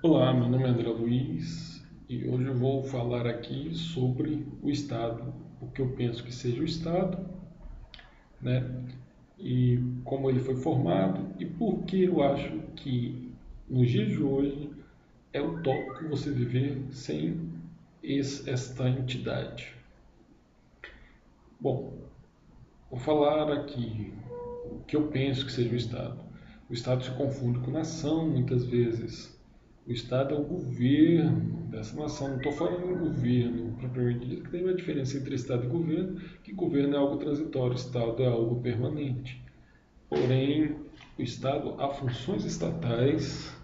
Olá, meu nome é André Luiz e hoje eu vou falar aqui sobre o Estado, o que eu penso que seja o Estado, né? E como ele foi formado e por que eu acho que nos dias de hoje é utópico você viver sem esta entidade. Bom, vou falar aqui o que eu penso que seja o Estado. O Estado se confunde com nação muitas vezes. O Estado é o governo dessa nação. Não estou falando em governo propriamente dito, que tem uma diferença entre Estado e governo, que governo é algo transitório, Estado é algo permanente. Porém, o Estado há funções estatais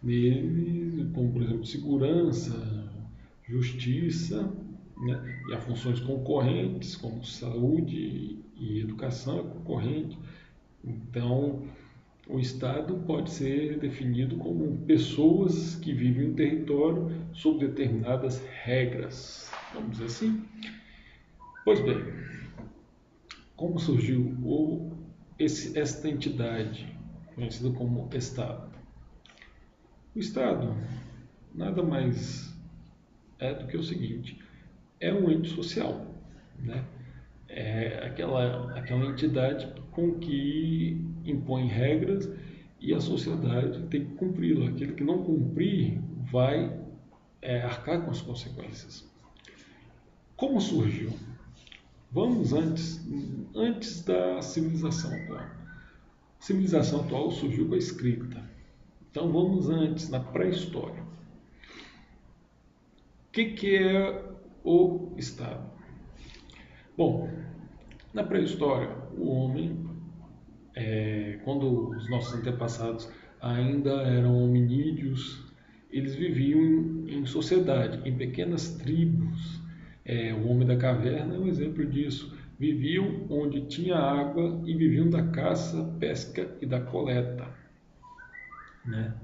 nele, como por exemplo segurança, justiça, né? E há funções concorrentes, como saúde e educação é concorrente. Então, o Estado pode ser definido como pessoas que vivem em um território sob determinadas regras, vamos dizer assim. Pois bem, como surgiu esta entidade conhecida como Estado? O Estado nada mais é do que o seguinte: é um ente social, né? É aquela entidade com que impõe regras e a sociedade tem que cumpri-la. Aquele que não cumprir vai arcar com as consequências. Como surgiu? Vamos antes da civilização atual. A civilização atual surgiu com a escrita. Então vamos antes, na pré-história. O que é o Estado? Bom, na pré-história, o homem, quando os nossos antepassados ainda eram hominídeos, eles viviam em sociedade, em pequenas tribos. O homem da caverna é um exemplo disso. Viviam onde tinha água e viviam da caça, pesca e da coleta, né?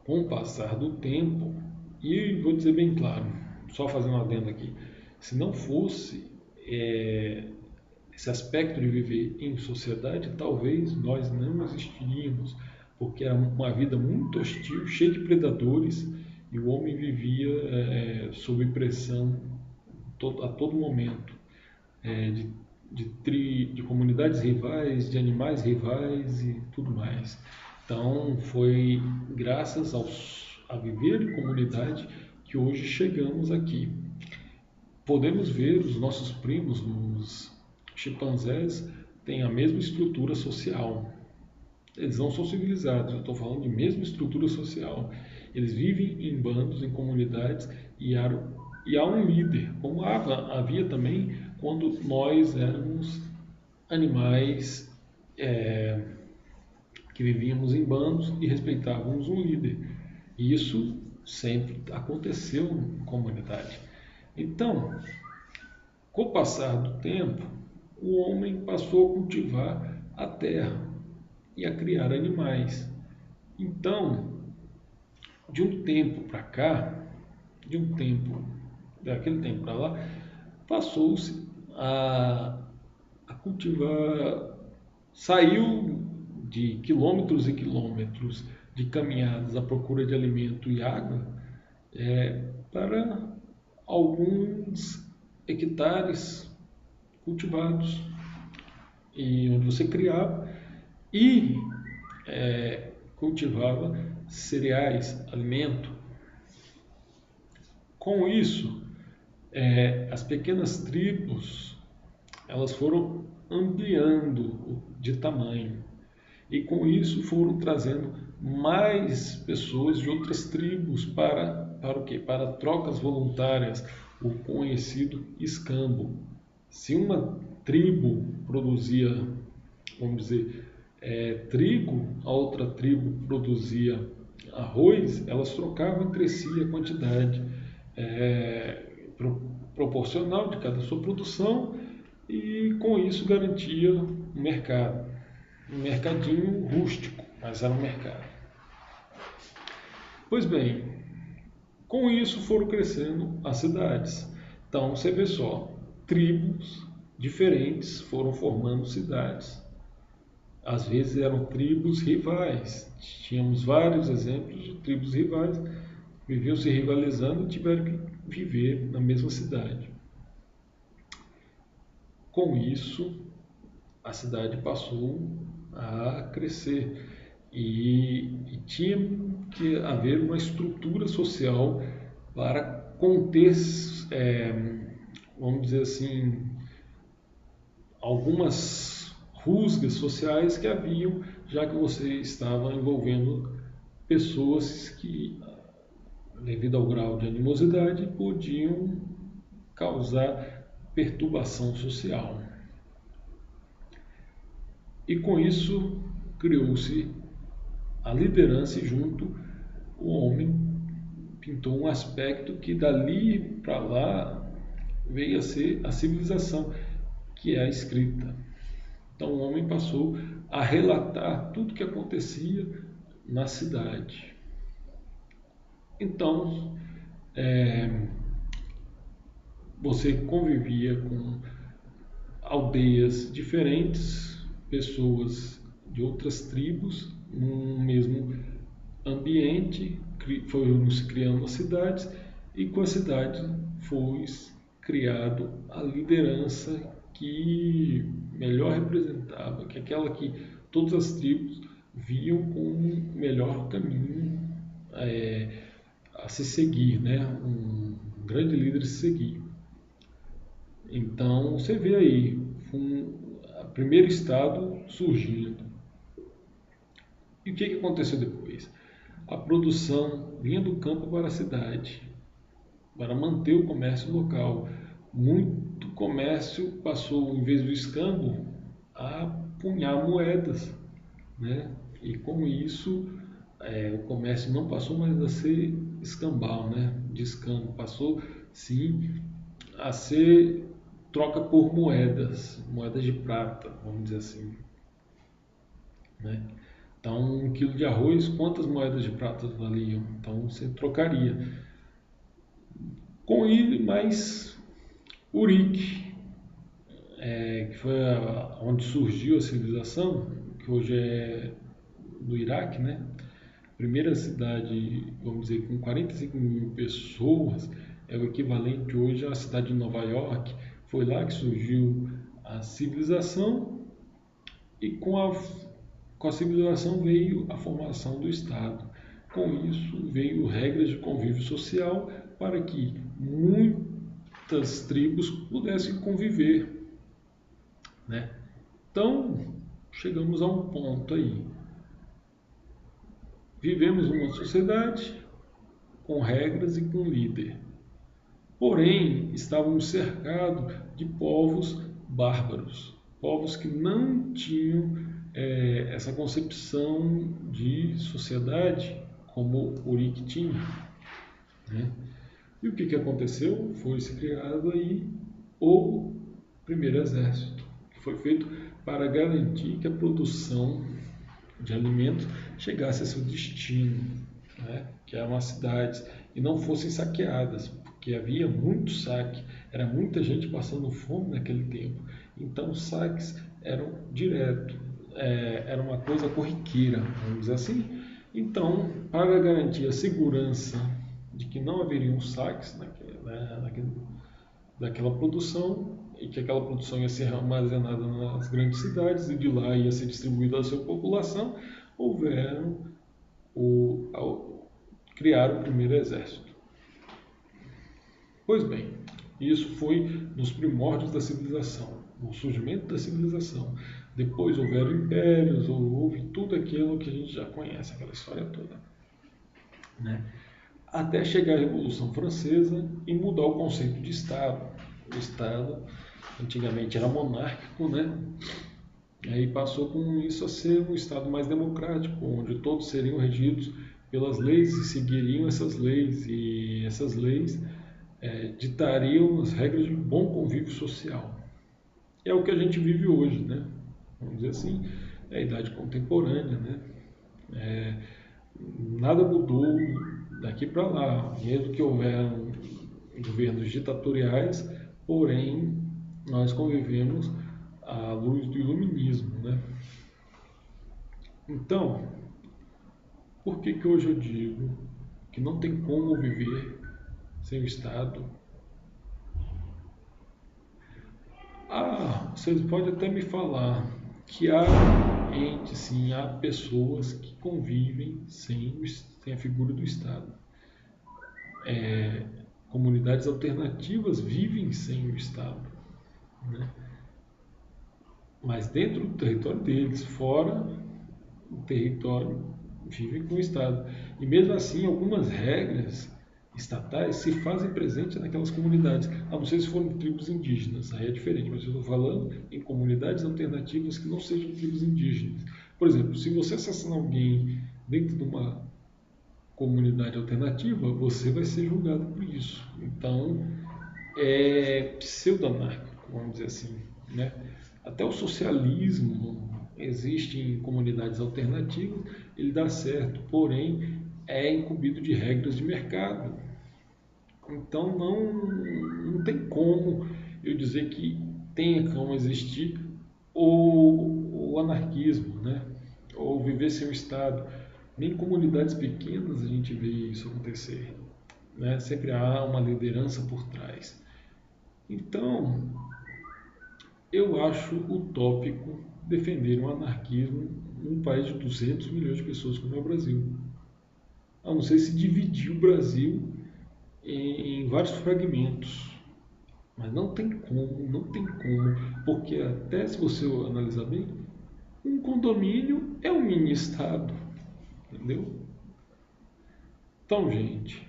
Com o passar do tempo, e vou dizer bem claro, só fazendo um adendo aqui, se não fosse esse aspecto de viver em sociedade, talvez nós não existiríamos, porque era uma vida muito hostil, cheia de predadores, e o homem vivia sob pressão a todo momento, de comunidades rivais, de animais rivais e tudo mais. Então, foi graças a viver em comunidade que hoje chegamos aqui. Podemos ver os nossos primos, os chimpanzés, têm a mesma estrutura social. Eles não são civilizados, eu estou falando de mesma estrutura social. Eles vivem em bandos, em comunidades e há um líder, como havia também quando nós éramos animais que vivíamos em bandos e respeitávamos um líder. E isso sempre aconteceu na comunidade. Então, com o passar do tempo, o homem passou a cultivar a terra e a criar animais. Então, de um tempo para cá, daquele tempo para lá, passou-se a cultivar, saiu de quilômetros e quilômetros de caminhadas à procura de alimento e água para alguns hectares cultivados e onde você criava e cultivava cereais, alimento. Com isso, as pequenas tribos elas foram ampliando de tamanho e com isso foram trazendo mais pessoas de outras tribos para o quê? Para trocas voluntárias, o conhecido escambo. Se uma tribo produzia, vamos dizer, trigo, a outra tribo produzia arroz, elas trocavam entre si a quantidade proporcional de cada sua produção e com isso garantia um mercado. Um mercadinho rústico, mas era um mercado. Pois bem, com isso foram crescendo as cidades. Então você vê só, tribos diferentes foram formando cidades. Às vezes eram tribos rivais. Tínhamos vários exemplos de tribos rivais viviam se rivalizando e tiveram que viver na mesma cidade. Com isso, a cidade passou a crescer e tinha que haver uma estrutura social para conter, vamos dizer assim, algumas rusgas sociais que haviam, já que você estava envolvendo pessoas que, devido ao grau de animosidade, podiam causar perturbação social. E com isso criou-se a liderança e junto o homem pintou um aspecto que dali para lá veio a ser a civilização, que é a escrita. Então o homem passou a relatar tudo o que acontecia na cidade. Então, você convivia com aldeias diferentes, pessoas de outras tribos, num mesmo ambiente, foram-se criando as cidades, e com a cidade foi criado a liderança que melhor representava, que é aquela que todas as tribos viam como um melhor caminho a se seguir, né? Um grande líder a se seguir. Então você vê aí o primeiro estado surgindo. E o que aconteceu depois? A produção vinha do campo para a cidade, para manter o comércio local. Muito comércio passou, em vez do escambo, a punhar moedas, né? E com isso, o comércio não passou mais a ser escambau, né? De escambo, passou sim a ser troca por moedas, moedas de prata, vamos dizer assim, né? Então, um quilo de arroz, quantas moedas de prata valiam? Então, você trocaria. Com ele, mais Urique, que foi onde surgiu a civilização, que hoje é do Iraque, né? Primeira cidade, vamos dizer, com 45 mil pessoas, é o equivalente hoje à cidade de Nova York. Foi lá que surgiu a civilização e com a civilização veio a formação do Estado. Com isso veio regras de convívio social para que muitas tribos pudessem conviver, né? Então, chegamos a um ponto aí. Vivemos numa sociedade com regras e com líder. Porém, estávamos cercados de povos bárbaros, povos que não tinham essa concepção de sociedade como Urique tinha, né? E o que aconteceu? Foi se criado aí o primeiro exército, que foi feito para garantir que a produção de alimentos chegasse a seu destino, né? Que eram as cidades, e não fossem saqueadas, porque havia muito saque, era muita gente passando fome naquele tempo. Então os saques eram direto, era uma coisa corriqueira, vamos dizer assim. Então, para garantir a segurança de que não haveriam saques daquela produção, e que aquela produção ia ser armazenada nas grandes cidades e de lá ia ser distribuída à sua população, criaram o primeiro exército. Pois bem, isso foi nos primórdios da civilização, no surgimento da civilização. Depois houveram impérios, houve tudo aquilo que a gente já conhece, aquela história toda, né? Até chegar a Revolução Francesa e mudar o conceito de Estado. O Estado antigamente era monárquico, né? Aí passou com isso a ser um Estado mais democrático, onde todos seriam regidos pelas leis e seguiriam essas leis, e essas leis ditariam as regras de bom convívio social. É o que a gente vive hoje, né? Vamos dizer assim, é a idade contemporânea, né? Nada mudou daqui para lá, mesmo que houveram governos ditatoriais, porém nós convivemos à luz do iluminismo, né? Então, por que hoje eu digo que não tem como viver sem o Estado. Vocês podem até me falar que há entes, sim, há pessoas que convivem sem a figura do Estado. Comunidades alternativas vivem sem o Estado, né? Mas dentro do território deles, fora do território, vivem com o Estado. E mesmo assim, algumas regras estatais se fazem presentes naquelas comunidades, a não ser se forem tribos indígenas, aí é diferente, mas eu estou falando em comunidades alternativas que não sejam tribos indígenas. Por exemplo, se você assassinar alguém dentro de uma comunidade alternativa, você vai ser julgado por isso. Então, é pseudo-anárquico, vamos dizer assim, né? Até o socialismo existe em comunidades alternativas, ele dá certo, porém é incumbido de regras de mercado. Então não tem como eu dizer que tenha como existir o anarquismo, né? Ou viver sem o Estado. Nem em comunidades pequenas a gente vê isso acontecer, né? Sempre há uma liderança por trás. Então, eu acho utópico defender um anarquismo num país de 200 milhões de pessoas como é o Brasil. A não ser se dividir o Brasil em vários fragmentos. Mas não tem como, porque até se você analisar bem, um condomínio é um mini-estado, entendeu? Então, gente,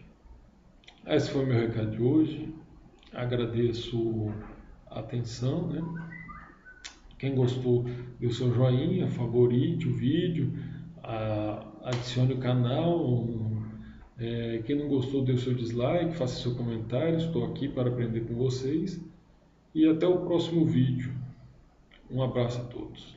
esse foi o meu recado de hoje. Agradeço a atenção, né? Quem gostou, dê o seu joinha, favorite o vídeo, adicione o canal. Quem não gostou, dê o seu dislike, faça seu comentário. Estou aqui para aprender com vocês. E até o próximo vídeo. Um abraço a todos.